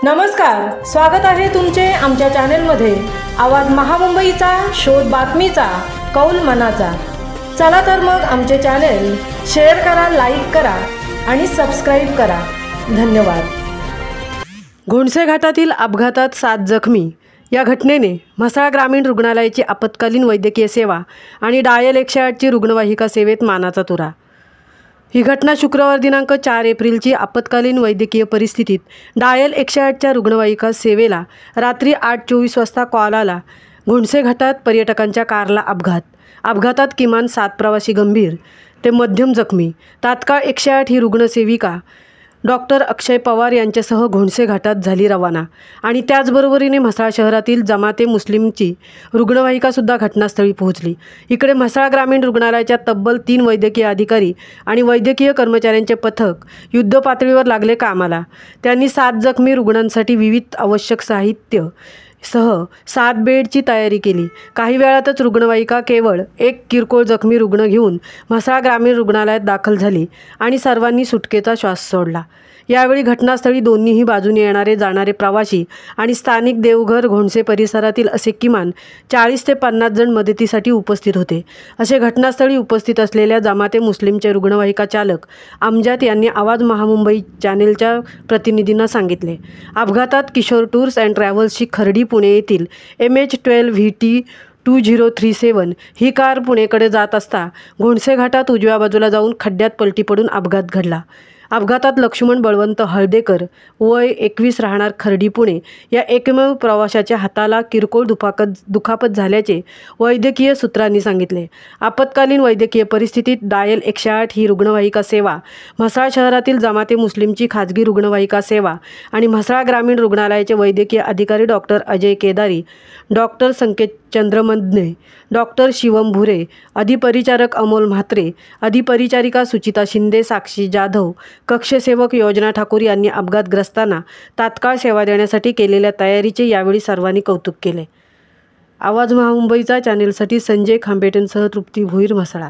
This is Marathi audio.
नमस्कार, स्वागत आहे तुमचे आमच्या चॅनेलमध्ये। आवाज महामुंबईचा, शोध बातमीचा, कौल मनाचा। चला तर मग आमचे चॅनेल शेअर करा, लाईक करा आणि सबस्क्राइब करा। धन्यवाद। घोणसे घाटातील अपघातात 7 जखमी। या घटनेने म्हसळा ग्रामीण रुग्णालयाची आपत्कालीन वैद्यकीय सेवा आणि डायल 108 ची रुग्णवाहिका सेवेत मानाचा तुरा। ही घटना शुक्रवार दिनांक 4 एप्रिलची आपत्कालीन वैद्यकीय परिस्थितीत डायल 108 च्या रुग्णवाहिका सेवेला रात्री 8:24 वाजता कॉल आला। घोणसे घाटात पर्यटकांच्या कारला अपघातात किमान 7 प्रवासी गंभीर ते मध्यम जखमी। तात्काळ 108 ही रुग्णसेविका डॉक्टर अक्षय पवार यांच्यासह घोणसे घाटात झाली रवाना आणि त्याचबरोबरीने म्हसळा शहरातील जमाते मुस्लिमची रुग्णवाहिकासुद्धा घटनास्थळी पोहोचली। इकडे म्हसळा ग्रामीण रुग्णालयाच्या तब्बल 3 वैद्यकीय अधिकारी आणि वैद्यकीय कर्मचाऱ्यांचे पथक युद्धपातळीवर लागले कामाला। त्यांनी 7 जखमी रुग्णांसाठी विविध आवश्यक साहित्य सह 7 बेडची तयारी केली। काही वेळातच रुग्णवाहिका केवळ 1 किरकोळ जखमी रुग्ण घेऊन म्हसळा ग्रामीण रुग्णालयात दाखल झाली आणि सर्वांनी सुटकेचा श्वास सोडला। यावेळी घटनास्थळी दोन्हीही बाजूने येणारे जाणारे प्रवासी आणि स्थानिक देवघर घोणसे परिसरातील असे किमान 40 ते 50 जण मदतीसाठी उपस्थित होते, असे घटनास्थळी उपस्थित असलेल्या जमाते मुस्लिमचे रुग्णवाहिका चालक अमजाद यांनी आवाज महामुंबई चॅनेलच्या प्रतिनिधींना सांगितले। अपघातात किशोर टूर्स अँड ट्रॅव्हल्सची खर्डी पुणे येथील MH12 VT 2037 ही कार पुणेकडे जात असता घोणसे घाटात उजव्या बाजूला जाऊन खड्ड्यात पलटी पडून अपघात घडला। अपघातात लक्ष्मण बळवंत हळदेकर वय 21 राहणार खर्डी पुणे या एकमेव प्रवाशाच्या हाताला किरकोळ दुखापत झाल्याचे वैद्यकीय सूत्रांनी सांगितले। आपत्कालीन वैद्यकीय परिस्थितीत डायल 108 ही रुग्णवाहिका सेवा, म्हसळा शहरातील जमाते मुस्लिमची खाजगी रुग्णवाहिका सेवा आणि म्हसळा ग्रामीण रुग्णालयाचे वैद्यकीय अधिकारी डॉक्टर अजय केदारी, डॉक्टर संकेत चंद्रमधने, डॉक्टर शिवम भुरे, अधिपरिचारक अमोल म्हात्रे, अधिपरिचारिका सुचिता शिंदे, साक्षी जाधव, कक्षसेवक योजना ठाकूर यांनी अपघातग्रस्तांना तात्काळ सेवा देण्यासाठी केलेल्या तयारीचे यावेळी सर्वांनी कौतुक केले। आवाज महामुंबईचा चॅनेलसाठी संजय खांबेटनसह तृप्ती भोईर, म्हसळा।